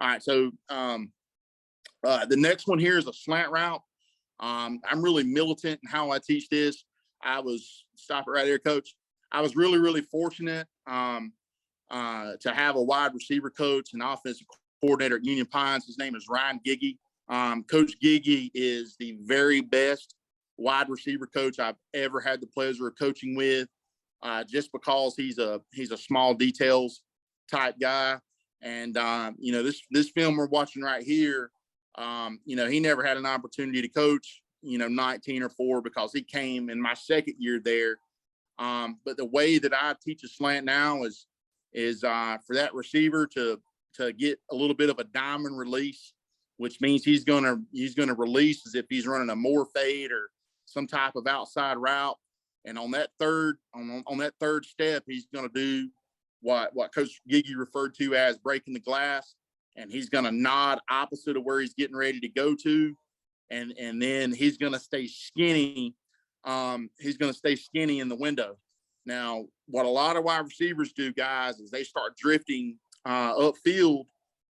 All right, so the next one here is a slant route. I'm really militant in how I teach this. Stop it right there, Coach. I was really, really fortunate to have a wide receiver coach and offensive coordinator at Union Pines. His name is Ryan Giggy. Coach Giggy is the very best wide receiver coach I've ever had the pleasure of coaching with, just because he's a small details type guy. And, this film we're watching right here, he never had an opportunity to coach, 19 or 4 because he came in my second year there. But the way that I teach a slant now is for that receiver to get a little bit of a diamond release, which means he's gonna release as if he's running a more fade or some type of outside route. And on that third step, he's gonna do what Coach Giggy referred to as breaking the glass, and he's gonna nod opposite of where he's getting ready to go to, and then he's gonna stay skinny. He's gonna stay skinny in the window. Now, what a lot of wide receivers do, guys, is they start drifting upfield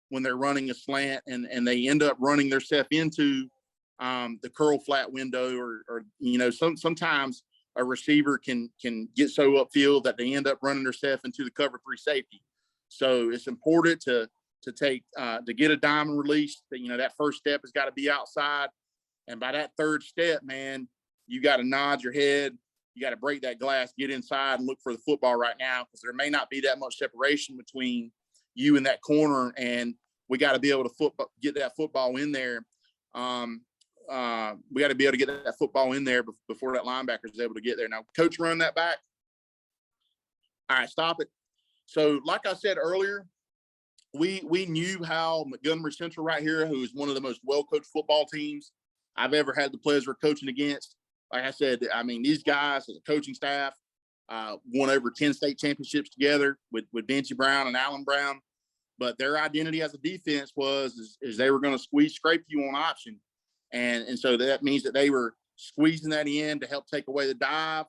when they're running a slant, and they end up running themselves into the curl flat window, or sometimes a receiver can get so upfield that they end up running themselves into the cover 3 safety. So it's important to get a diamond release. That first step has got to be outside, and by that third step, man, you got to nod your head. You got to break that glass, get inside, and look for the football right now, because there may not be that much separation between you and that corner, and we got to be able to get that football in there. We got to be able to get that football in there before that linebacker is able to get there. Now, Coach, run that back. All right, stop it. So, like I said earlier, we knew how Montgomery Central right here, who is one of the most well-coached football teams I've ever had the pleasure of coaching against. Like I said, these guys as a coaching staff won over 10 state championships together with Benji Brown and Alan Brown. But their identity as a defense is they were going to scrape you on option. And so that means that they were squeezing that in to help take away the dive.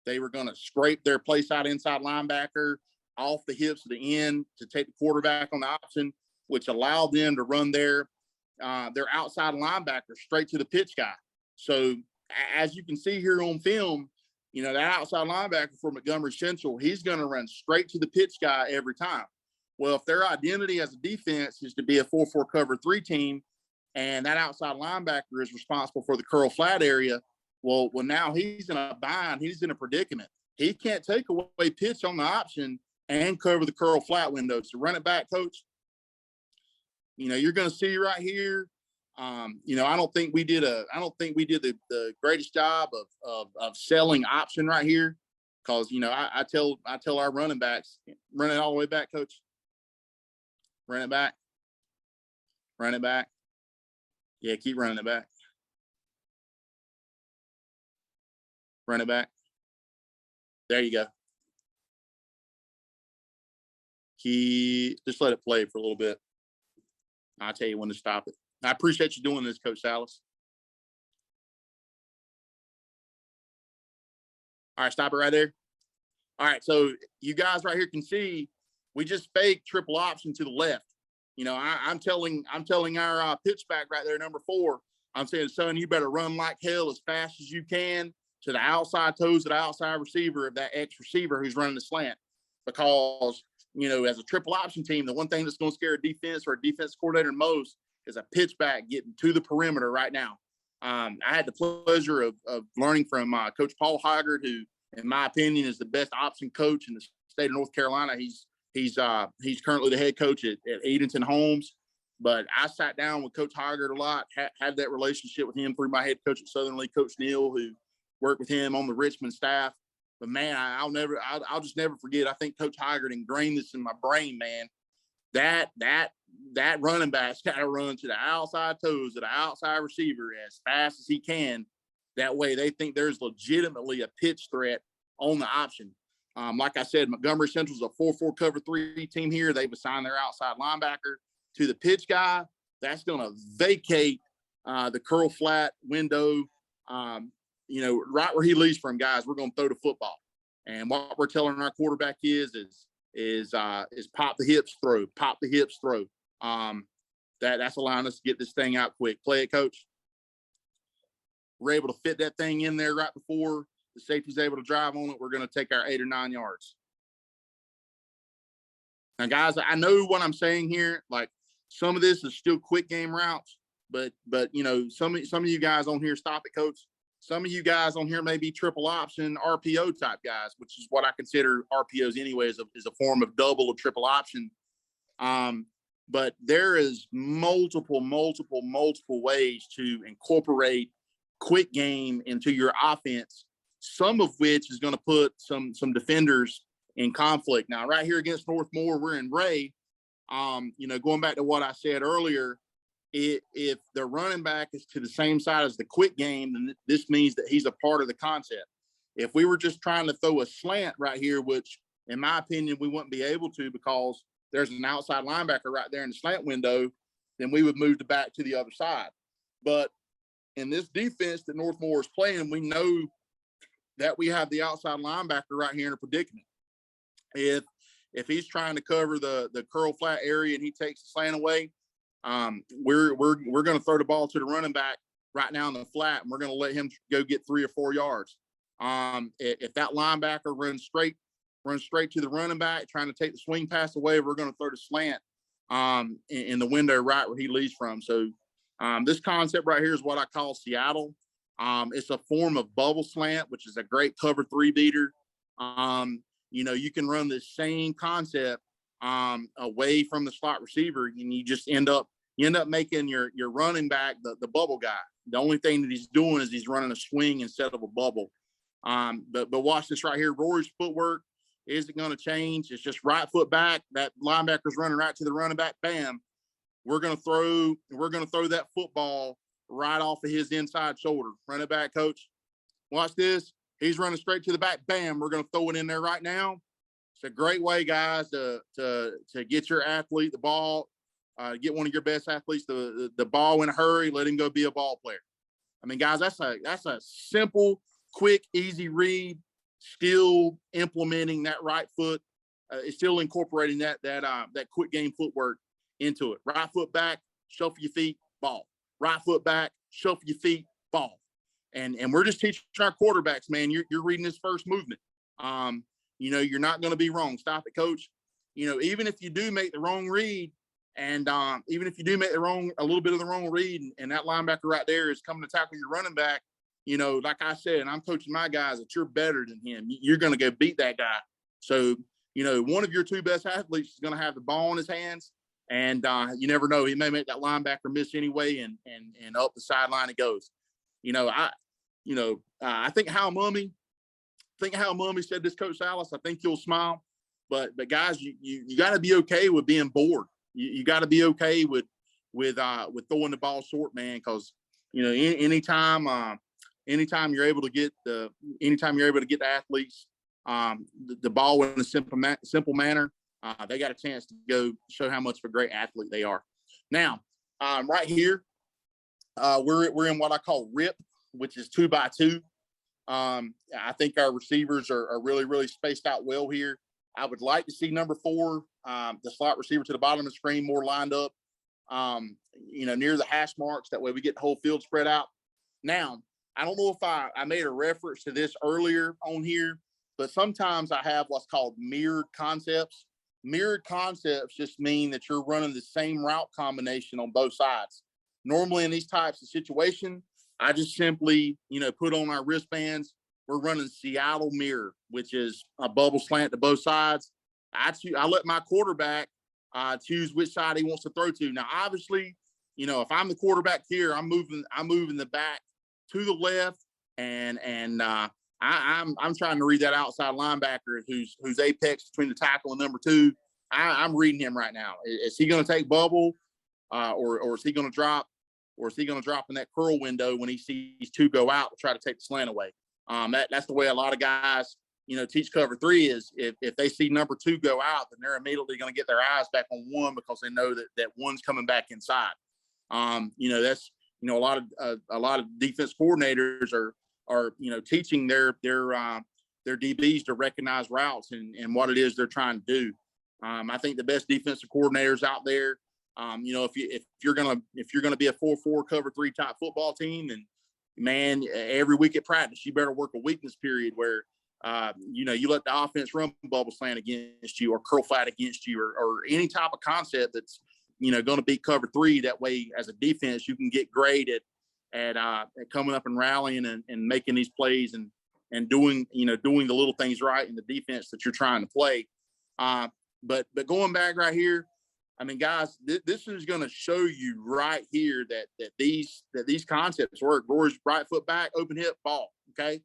They were going to scrape their place out inside linebacker off the hips of the end to take the quarterback on the option, which allowed them to run their outside linebacker straight to the pitch guy. So as you can see here on film, that outside linebacker for Montgomery Central, he's going to run straight to the pitch guy every time. Well, if their identity as a defense is to be a 4-4 cover 3 team, and that outside linebacker is responsible for the curl flat area, well, now he's in a bind. He's in a predicament. He can't take away pitch on the option and cover the curl flat window. So run it back, Coach. You're going to see right here. I don't think we did the greatest job of selling option right here, because I tell our running backs, run it all the way back, Coach. Run it back. Run it back. Yeah, keep running it back. Run it back. There you go. Just let it play for a little bit. I'll tell you when to stop it. I appreciate you doing this, Coach Salas. All right, stop it right there. All right, so you guys right here can see we just faked triple option to the left. I'm telling our pitch back right there, number 4. I'm saying, son, you better run like hell as fast as you can to the outside toes of the outside receiver of that X receiver who's running the slant, because as a triple option team, the one thing that's going to scare a defense or a defense coordinator most is a pitch back getting to the perimeter right now. I had the pleasure of learning from Coach Paul Hygert, who, in my opinion, is the best option coach in the state of North Carolina. He's currently the head coach at Edenton Holmes, but I sat down with Coach Hygert a lot, had that relationship with him through my head coach at Southern League, Coach Neal, who worked with him on the Richmond staff. But man, I'll just never forget. I think Coach Hygert ingrained this in my brain, man. That running back's got to run to the outside toes of the outside receiver as fast as he can. That way they think there's legitimately a pitch threat on the option. Like I said, Montgomery Central's a 4-4 cover 3 team here. They've assigned their outside linebacker to the pitch guy. That's going to vacate the curl flat window. Right where he leaves from, guys, we're going to throw the football. And what we're telling our quarterback is pop the hips, throw, pop the hips, throw. That's allowing us to get this thing out quick. Play it, coach. We're able to fit that thing in there right before the safety's able to drive on it. We're going to take our 8 or 9 yards. Now, guys, I know what I'm saying here. Like, some of this is still quick game routes, but you know, some of you guys on here, stop it, coach. Some of you guys on here may be triple option RPO type guys, which is what I consider RPOs anyway, is a form of double or triple option. But there is multiple ways to incorporate quick game into your offense, some of which is going to put some defenders in conflict. Now, right here against Northmore, we're in Ray. You know, going back to what I said earlier, if the running back is to the same side as the quick game, then this means that he's a part of the concept. If we were just trying to throw a slant right here, which in my opinion, we wouldn't be able to because there's an outside linebacker right there in the slant window, then we would move the back to the other side. But in this defense that Northmore is playing, we know that we have the outside linebacker right here in a predicament. If he's trying to cover the curl flat area and he takes the slant away, we're going to throw the ball to the running back right now in the flat, and we're going to let him go get 3 or 4 yards. If that linebacker runs straight to the running back, trying to take the swing pass away, we're going to throw the slant in the window right where he leads from. So this concept right here is what I call Seattle. It's a form of bubble slant, which is a great cover 3 beater. You know, you can run the same concept away from the slot receiver, and you just end up making your running back the bubble guy. The only thing that he's doing is he's running a swing instead of a bubble. But watch this right here. Rory's footwork isn't going to change. It's just right foot back. That linebacker's running right to the running back. Bam. We're going to throw that football right off of his inside shoulder. Run it back, coach. Watch this. He's running straight to the back. Bam. We're going to throw it in there right now. It's a great way, guys, to get your athlete the ball, get one of your best athletes the ball in a hurry. Let him go be a ball player. I mean, guys, that's a simple, quick, easy read. Still implementing that right foot. It's still incorporating that quick game footwork into it. Right foot back, shuffle your feet, ball. Right foot back, shuffle your feet, ball. And we're just teaching our quarterbacks, man. You're reading this first movement. You know, you're not going to be wrong. Stop it, coach. You know, even if you do make the wrong read, and even if you do make a little bit of the wrong read, and that linebacker right there is coming to tackle your running back, you know, like I said, and I'm coaching my guys that you're better than him. You're going to go beat that guy. So, you know, one of your 2 best athletes is going to have the ball in his hands, and you never know. He may make that linebacker miss anyway, and up the sideline it goes. You know, I think Hal Mummy said this, Coach Salas. I think you'll smile, but guys, you got to be okay with being bored. You got to be okay with throwing the ball short, man, because you know anytime you're able to get the athletes the ball in a simple manner, they got a chance to go show how much of a great athlete they are. Now, right here, we're in what I call rip, which is 2x2. I think our receivers are really spaced out well here. I would like to see number 4, the slot receiver to the bottom of the screen, more lined up, you know, near the hash marks. That way we get the whole field spread out. Now, I don't know if I made a reference to this earlier on here, but sometimes I have what's called mirrored concepts. Mirrored concepts just mean that you're running the same route combination on both sides. Normally in these types of situations, I just simply, you know, put on our wristbands. We're running Seattle mirror, which is a bubble slant to both sides. I let my quarterback choose which side he wants to throw to. Now, obviously, you know, if I'm the quarterback here, I'm moving the back to the left, and I'm trying to read that outside linebacker who's apex between the tackle and number 2. I'm reading him right now. Is he going to take bubble, or is he going to drop? Or is he going to drop in that curl window when he sees 2 go out to try to take the slant away? That's the way a lot of guys, you know, teach cover 3 is if they see number 2 go out, then they're immediately going to get their eyes back on 1 because they know that 1's coming back inside. You know, that's, you know, a lot of defense coordinators are you know, teaching their DBs to recognize routes and what it is they're trying to do. I think the best defensive coordinators out there, If you're gonna be a 4-4 cover 3 type football team, and man, every week at practice, you better work a weakness period where you let the offense run bubble slant against you or curl flat against you or any type of concept that's going to beat cover 3. That way, as a defense, you can get great at coming up and rallying and making these plays and doing the little things right in the defense that you're trying to play. But going back right here, I mean, guys, this is going to show you right here that these concepts work. Rory's right foot back, open hip, ball. Okay,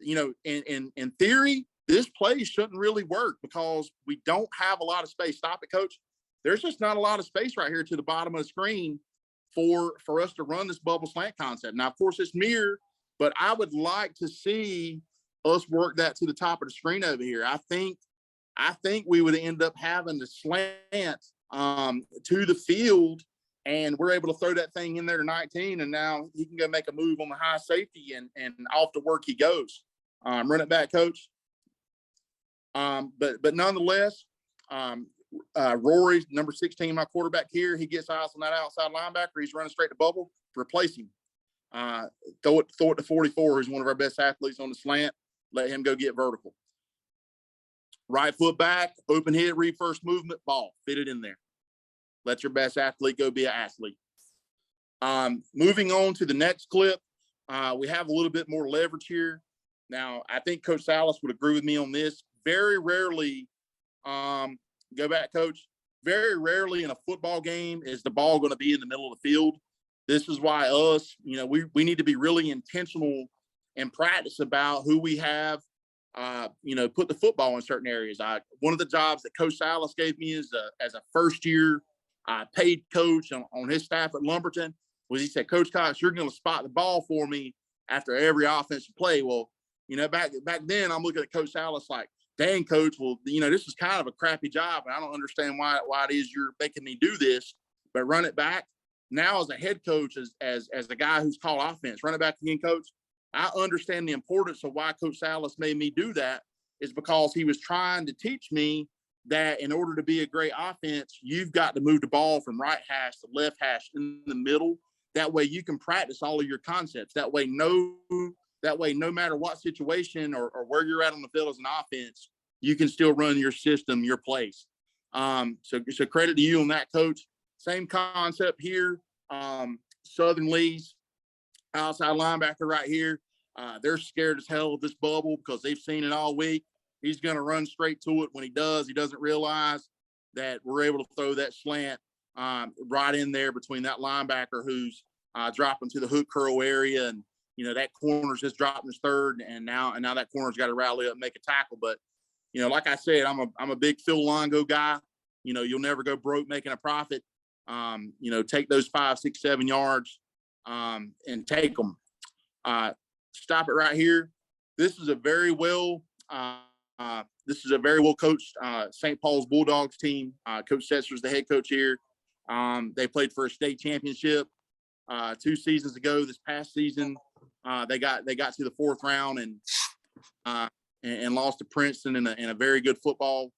in theory, this play shouldn't really work because we don't have a lot of space. Stop it, coach. There's just not a lot of space right here to the bottom of the screen for us to run this bubble slant concept. Now, of course, it's mirror, but I would like to see us work that to the top of the screen over here. I think we would end up having to slant to the field, and we're able to throw that thing in there to 19, and now he can go make a move on the high safety, and off to work he goes. Run it back, coach. But nonetheless, Rory, number 16, my quarterback here, he gets eyes on that outside linebacker. He's running straight to bubble. Replace him. Throw it to 44. He's one of our best athletes on the slant. Let him go get vertical. Right foot back, open hit, read first movement, ball. Fit it in there. Let your best athlete go be an athlete. Moving on to the next clip, we have a little bit more leverage here. Now, I think Coach Salas would agree with me on this. Very rarely, go back, Coach. Very rarely in a football game is the ball going to be in the middle of the field. This is why we need to be really intentional in practice about who we have, put the football in certain areas. One of the jobs that Coach Salas gave me as a first-year paid coach on his staff at Lumberton was he said, Coach Cox, you're going to spot the ball for me after every offensive play. Well, back then I'm looking at Coach Salas like, dang, coach, well, this is kind of a crappy job, and I don't understand why it is you're making me do this, but run it back. Now as a head coach, as a guy who's called offense, run it back again, coach. I understand the importance of why Coach Salas made me do that is because he was trying to teach me that in order to be a great offense, you've got to move the ball from right hash to left hash in the middle. That way you can practice all of your concepts. That way, no matter what situation or where you're at on the field as an offense, you can still run your system, your plays. So credit to you on that, coach. Same concept here. Southern Lee's outside linebacker right here. They're scared as hell of this bubble because they've seen it all week. He's going to run straight to it. When he doesn't realize that we're able to throw that slant right in there between that linebacker who's dropping to the hook curl area, and that corner's just dropping his third, and now that corner's got to rally up and make a tackle. But like I said, I'm a big Phil Longo guy. You'll never go broke making a profit. Take those 5, 6, 7 yards and take them. Stop it right here. This is a very well coached St. Paul's Bulldogs team. Coach Setzer's the head coach here. They played for a state championship 2 seasons ago. This past season, they got to the 4th round and lost to Princeton in a very good football,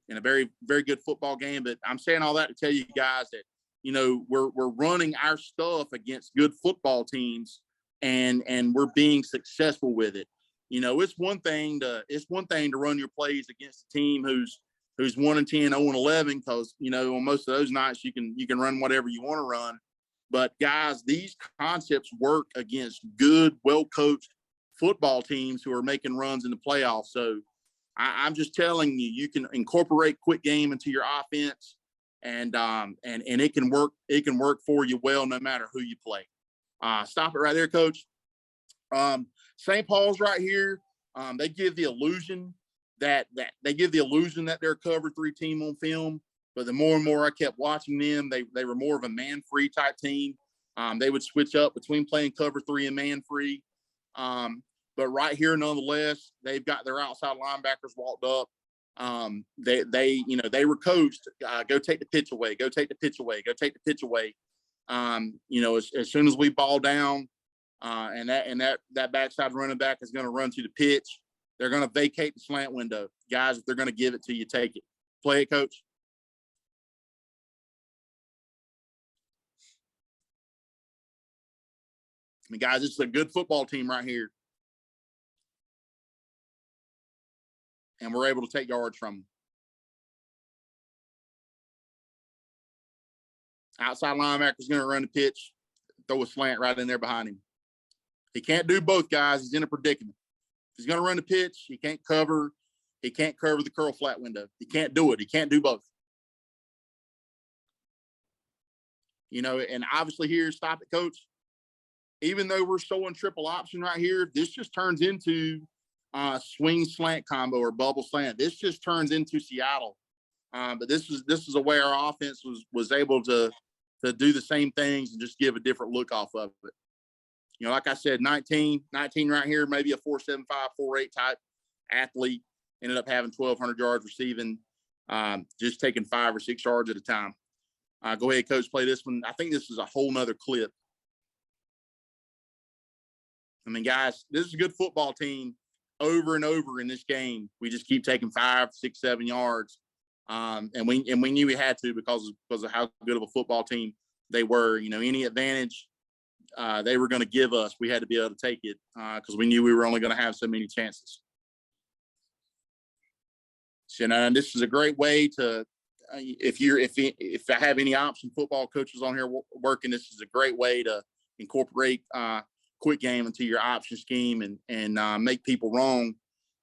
in a very, very good football game. But I'm saying all that to tell you guys that, we're running our stuff against good football teams and we're being successful with it. It's one thing to run your plays against a team who's 1-10, 0-11, because, on most of those nights you can run whatever you want to run. But guys, these concepts work against good, well-coached football teams who are making runs in the playoffs. So I'm just telling you, you can incorporate quick game into your offense, and it can work. It can work for you well, no matter who you play. Stop it right there, coach. St. Paul's right here. They give the illusion that they're a cover 3 team on film. But the more and more I kept watching them, they were more of a man-free type team. They would switch up between playing cover 3 and man-free. But right here, nonetheless, they've got their outside linebackers walked up. They were coached. Go take the pitch away. Go take the pitch away. Go take the pitch away. As soon as we ball down, and that backside running back is going to run to the pitch, they're going to vacate the slant window. Guys, if they're going to give it to you, take it. Play it, coach. mean, guys, this is a good football team right here. And we're able to take yards from them. Outside linebacker's going to run the pitch, throw a slant right in there behind him. He can't do both, guys. He's in a predicament. If he's going to run the pitch, he can't cover the curl flat window. He can't do it. He can't do both. You know, and obviously here, stop it, coach. Even though we're showing triple option right here, this just turns into swing slant combo or bubble slant. This just turns into Seattle. But this is a way our offense was able to do the same things and just give a different look off of it. You know, like I said, 19 right here, maybe a 4.75, 4.8 type athlete, ended up having 1,200 yards receiving, just taking 5 or 6 yards at a time. Go ahead, coach, play this one. I think this is a whole nother clip. I mean, guys, this is a good football team. Over and over in this game, we just keep taking 5, 6, 7 yards. And we knew we had to because of how good of a football team they were. You know, any advantage they were going to give us, we had to be able to take it because we knew we were only going to have so many chances. So, you know, and this is a great way to, if I have any option football coaches on here working, this is a great way to incorporate quick game into your option scheme and make people wrong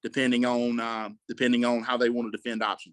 depending on how they want to defend option.